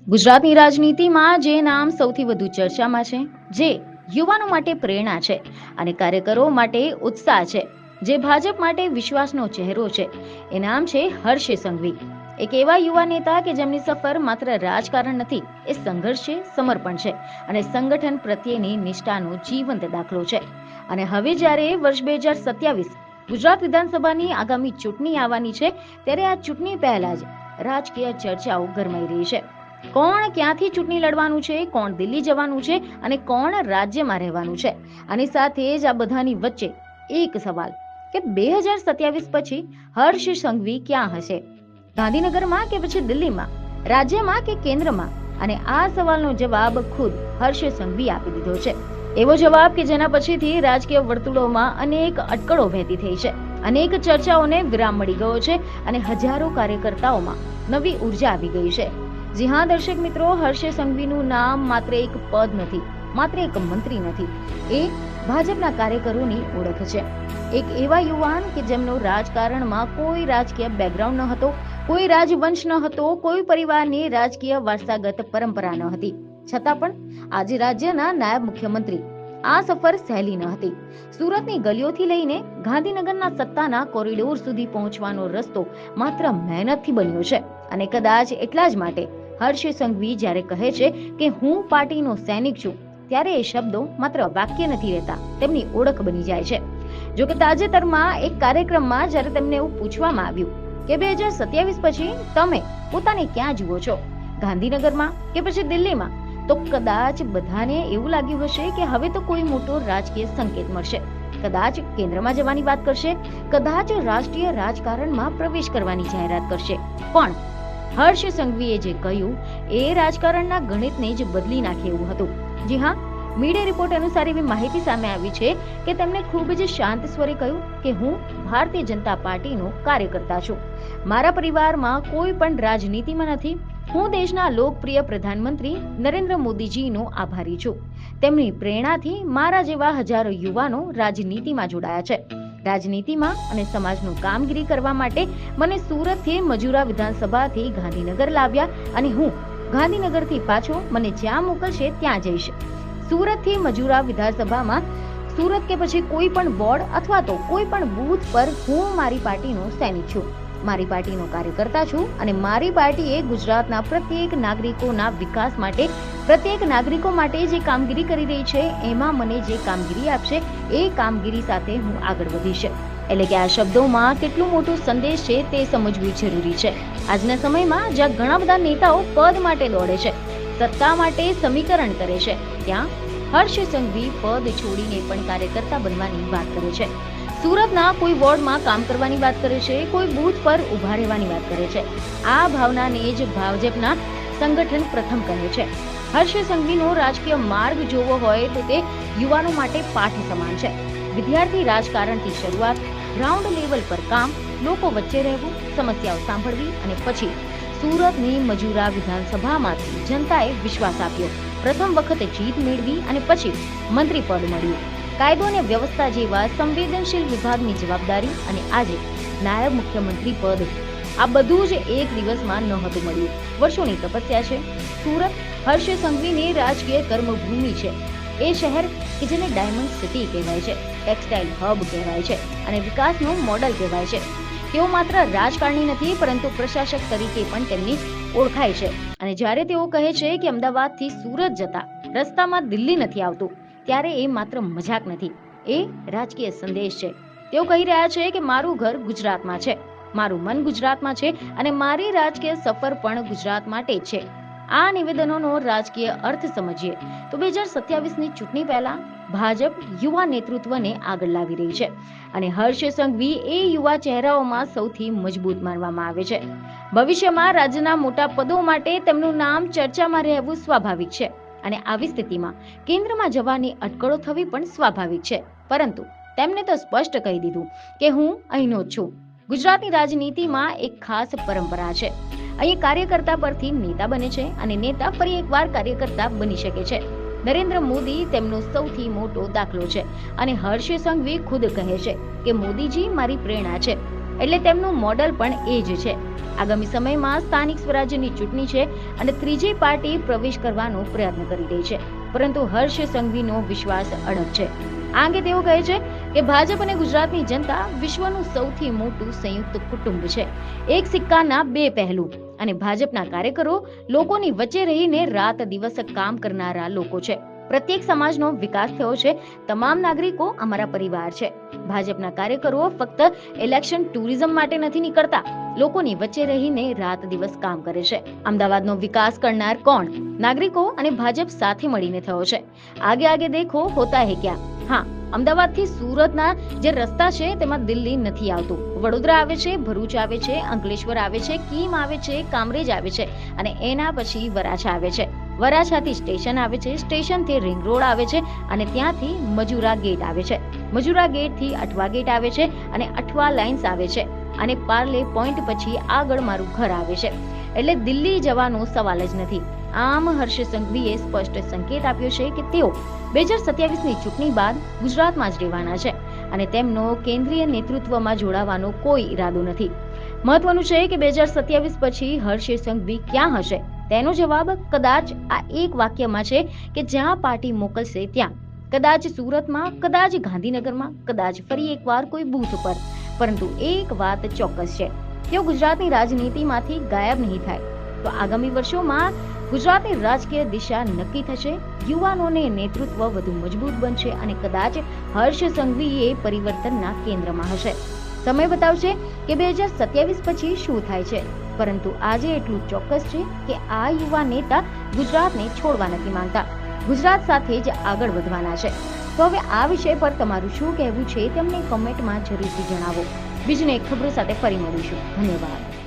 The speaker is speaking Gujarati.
ગુજરાતની રાજનીતિમાં જે નામ સૌથી વધુ ચર્ચામાં છે, જે યુવાનો માટે પ્રેરણા છે અને કાર્યકરો માટે ઉત્સાહ છે, જે ભાજપ માટે વિશ્વાસનો ચહેરો છે, એ નામ છે હર્ષ સંઘવી. એક એવા યુવા નેતા કે જેમની સફર માત્ર રાજકારણ નથી, એ સંઘર્ષ છે, સમર્પણ છે અને સંગઠન પ્રત્યેની નિષ્ઠાનો જીવંત દાખલો છે. અને હવે જ્યારે વર્ષ 2027 ગુજરાત વિધાનસભાની આગામી ચૂંટણી આવવાની છે, ત્યારે આ ચૂંટણી પહેલા જ રાજકીય ચર્ચાઓ ગરમાઈ રહી છે. કોણ ક્યાંથી ચૂંટણી લડવાનું છે, કોણ દિલ્હી જવાનું છે અને કોણ રાજ્યમાં રહેવાનું છે. આની સાથે જ આ બધાની વચ્ચે એક સવાલ કે 2027 પછી હર્ષ સંઘવી ક્યાં હશે? ગાંધીનગરમાં કે પછી દિલ્હીમાં, રાજ્યમાં કે કેન્દ્રમાં? અને આ સવાલનો જવાબ ખુદ હર્ષ સંઘવી આપી દીધો છે. એવો જવાબ કે જેના પછીથી રાજકીય વર્તુળોમાં અનેક અટકળો વહેતી થઈ છે, અનેક ચર્ચાઓને વિરામ મળી ગયો છે અને હજારો કાર્યકર્તાઓમાં નવી ઉર્જા આવી ગઈ છે. જી હા દર્શક મિત્રો, હર્ષ સંઘવીનું નામ માત્ર એક પદ નથી, માત્ર એક મંત્રી નથી, એ ભાજપના કાર્યકરોની ઓળખ છે. એક એવા યુવાન કે જેમનો રાજકારણમાં કોઈ રાજકીય બેકગ્રાઉન્ડ ન હતો, કોઈ રાજવંશ ન હતો, કોઈ પરિવારની રાજકીય વારસાગત પરંપરા ન હતી, છતાં પણ આજે રાજ્યના નાયબ મુખ્યમંત્રી. આ સફર સહેલી ન હતી. સુરતની ગલીઓથી લઈને ગાંધીનગરના સત્તાના કોરિડોર સુધી પહોંચવાનો રસ્તો માત્ર મહેનતથી બન્યો છે. અને કદાચ એટલા જ માટે હર્ષ સંઘવી જ્યારે કહે છે કે હું પાર્ટીનો સૈનિક છું, ત્યારે એ શબ્દો માત્ર વાક્ય નથી રહેતા, તેમની ઓળખ બની જાય છે. જો કે તાજેતરમાં એક કાર્યક્રમમાં જ્યારે તેમને એવું પૂછવામાં આવ્યું કે 2027 પછી તમે પોતાને ક્યાં જુઓ છો, ગાંધીનગરમાં કે પછી દિલ્હીમાં, તો કદાચ બધાને એવું લાગ્યું હશે કે હવે તો કોઈ મોટો રાજકીય સંકેત મળશે. કદાચ કેન્દ્રમાં જવાની વાત કરશે, કદાચ રાષ્ટ્રીય રાજકારણમાં પ્રવેશ કરવાની જાહેરાત કરશે. પણ હર્ષ સંઘવીએ જે કહ્યું એ રાજકારણના ગણિતને જ બદલી નાખે એવું હતું. જી હા, મીડિયા રિપોર્ટ અનુસાર એવી માહિતી સામે આવી છે કે તેમણે ખૂબ જ શાંત સ્વરે કહ્યું કે હું ભારતીય જનતા પાર્ટીનો કાર્યકર્તા છું. મારા પરિવારમાં કોઈ પણ રાજનીતિમાં નથી. હું દેશના લોકપ્રિય પ્રધાનમંત્રી નરેન્દ્ર મોદીજીનો આભારી છું. તેમની પ્રેરણાથી મારા જેવા હજારો યુવાનો રાજનીતિમાં જોડાયા છે. રાજનીતિમાં અને સમાજનું કામગીરી કરવા માટે મને સુરતથી મજૂરા વિધાનસભાથી ગાંધીનગર લાવ્યા અને હું ગાંધીનગરથી પાછો મને જ્યાં મોકલશે ત્યાં જઈશ. સુરતથી મજૂરા વિધાનસભામાં, સુરત કે પછી કોઈ પણ વોર્ડ અથવા તો કોઈ પણ બૂથ પર હું મારી પાર્ટીનો સૈનિક છું, મારી પાર્ટીનો કાર્યકર્તા છું અને મારી પાર્ટીએ ગુજરાતના પ્રત્યેક નાગરિકોના વિકાસ માટે, પ્રત્યેક નાગરિકો માટે જે કામગીરી કરી રહી છે, એમાં મને જે કામગીરી આપશે એ કામગીરી સાથે હું આગળ વધીશ. એટલે કે આ શબ્દોમાં કેટલો મોટો સંદેશ છે તે સમજવું જરૂરી છે. આજના સમયમાં જ્યાં ઘણા બધા નેતાઓ પદ માટે દોડે છે, સત્તા માટે સમીકરણ કરે છે, ત્યાં હર્ષ સંઘવી પદ છોડીને પણ કાર્યકર્તા બનવાની વાત કરે છે. સુરતના કોઈ વોર્ડમાં કામ કરવાની વાત કરે છે, કોઈ બૂથ પર ઉભા રહેવાની વાત કરે છે. આ ભાવનાને જ ભાજપના સંગઠન પ્રથમ કહે છે. હર્ષ સંઘવીનો રાજકીય માર્ગ જોવો હોય તો તે યુવાનો માટે પાઠ સમાન છે. વિદ્યાર્થી રાજકારણથી શરૂઆત, ગ્રાઉન્ડ લેવલ પર કામ, લોકો વચ્ચે રહેવું, સમસ્યાઓ સાંભળવી અને પછી સુરતની મજૂરા વિધાનસભામાંથી જનતાએ વિશ્વાસ આપ્યો, પ્રથમ વખતે જીત મેળવી અને પછી મંત્રી પદ મળ્યું, કાયદો અને વ્યવસ્થા જેવા સંવેદનશીલ વિભાગની જવાબદારી અને આજે નાયબ મુખ્યમંત્રી પદ. આ બધું જ એક દિવસમાં નહોતું મળ્યું. વર્ષોની તપસ્યા છે. સુરત હર્ષ સંઘવીની રાજકીય કર્મભૂમિ છે. એ શહેર કે જેને ડાયમંડ સિટી કહેવાય છે, ટેક્સટાઇલ હબ કહેવાય છે અને વિકાસનું મોડલ કહેવાય છે. તેઓ માત્ર રાજકારણી નથી, પરંતુ પ્રશાસક તરીકે પણ તેમની ઓળખાય છે. અને જ્યારે તેઓ કહે છે કે અમદાવાદથી સુરત જતા રસ્તામાં દિલ્હી નથી આવતું, ત્યારે એ માત્ર મજાક નથી, એ રાજકીય સંદેશ છે. તેઓ કહી રહ્યા છે કે મારું ઘર ગુજરાતમાં છે, મારું મન ગુજરાતમાં છે અને મારી રાજકીય સફર પણ ગુજરાત માટે જ છે. આ નિવેદનોનો રાજકીય અર્થ સમજીએ તો 2027ની ચૂંટણી પહેલા ભાજપ યુવા નેતૃત્વને આગળ લાવી રહી છે અને હર્ષ સંઘવી એ યુવા ચહેરાઓમાં સૌથી મજબૂત માનવામાં આવે છે. ભવિષ્યમાં રાજ્યના મોટા પદો માટે તેમનું નામ ચર્ચામાં રહેવું સ્વાભાવિક છે અને આવી સ્થિતિમાં કેન્દ્રમાં જવાની અટકળો થવી પણ સ્વાભાવિક છે. પરંતુ તેમને તો સ્પષ્ટ કહી દીધું કે હું અહીંનો જ છું. ગુજરાતની રાજનીતિમાં એક ખાસ પરંપરા છે. અહીં કાર્યકર્તા પરથી નેતા બને છે અને નેતા ફરી એકવાર કાર્યકર્તા બની શકે છે. નરેન્દ્ર મોદી તેમનો સૌથી મોટો દાખલો છે અને હર્ષ સંઘવી ખુદ કહે છે કે મોદીજી મારી પ્રેરણા છે. એટલે તેમનું મોડલ પણ એ જ છે. આગામી સમયમાં સ્થાનિક સ્વરાજ્યની ચૂંટણી છે અને ત્રીજી પાર્ટી પ્રવેશ કરવાનો પ્રયત્ન કરી રહી છે, પરંતુ હર્ષ સંઘવીનો વિશ્વાસ અડગ છે. આ અંગે તેઓ કહે છે કે ભાજપ અને ગુજરાતની જનતા વિશ્વનું સૌથી મોટું સંયુક્ત કુટુંબ છે, એક સિક્કાના બે પહેલું. અને ભાજપના કાર્યકરો લોકોની વચ્ચે રહીને રાત દિવસ કામ કરનારા લોકો છે. પ્રત્યેક સમાજનો વિકાસ થયો છે. તમામ નાગરિકો અમારા પરિવાર છે. ભાજપના કાર્યકરો ફક્ત ઇલેક્શન ટુરિઝમ માટે નથી નીકળતા, લોકોની વચ્ચે રહીને રાત દિવસ કામ કરે છે. અમદાવાદનો વિકાસ કરનાર કોણ? નાગરિકો અને ભાજપ સાથે મળીને થયો છે. આગે આગે દેખો હોતા હે ક્યા. હા, અમદાવાદથી સુરતના જે રસ્તા છે તેમાં દિલ્હી નથી આવતું. વડોદરા આવે છે, ભરૂચ આવે છે, અંકલેશ્વર આવે છે, કીમ આવે છે, કામરેજ આવે છે અને એના પછી વરાછા આવે છે. વરાછાથી સ્ટેશન આવે છે, સ્ટેશનથી રિંગ રોડ આવે છે અને ત્યાંથી મજુરા ગેટ આવે છે. મજુરા ગેટથી અઠવા ગેટ આવે છે અને અઠવા લાઇન્સ આવે છે અને પાર્લે પોઈન્ટ પછી આગળ મારું ઘર આવે છે. એટલે દિલ્હી જવાનો સવાલ જ નથી. આમ હર્ષ સંઘવીએ સ્પષ્ટ સંકેત આપ્યો છે કે તેઓ 2027ની ચૂંટણી બાદ ગુજરાતમાં જ રહેવાના છે અને તેમનો કેન્દ્રીય નેતૃત્વમાં જોડાવાનો કોઈ ઈરાદો નથી. મહત્વનું છે કે 2027 પછી હર્ષ સંઘવી ક્યાં હશે? તેનો જવાબ કદાચ આ એક વાક્યમાં છે કે જ્યાં પાર્ટી મોકલશે ત્યાં. કદાચ સુરતમાં, કદાચ ગાંધીનગરમાં, કદાચ ફરી એકવાર કોઈ બૂથ પર. પરંતુ એક વાત ચોક્કસ છે, તેઓ ગુજરાતની રાજનીતિમાંથી ગાયબ નહીં થાય. તો આગામી વર્ષોમાં ગુજરાતની રાજકીય દિશા નક્કી થશે, યુવાનોને નેતૃત્વ વધુ મજબૂત બનશે અને કદાચ હર્ષ સંઘવી એ પરિવર્તનના કેન્દ્રમાં હશે. સમય બતાવશે કે 2027 પછી શું થાય છે, પરંતુ આજે એટલું ચોક્કસ છે કે આ યુવા નેતા ગુજરાતને છોડવા નથી માંગતા, ગુજરાત સાથે જ આગળ વધવાના છે. તો હવે આ વિષય પર તમારું શું કહેવું છે તેમને કમેન્ટમાં જરૂરથી જણાવો. બીજને ખબરો સાથે ફરી મળીશું. ધન્યવાદ.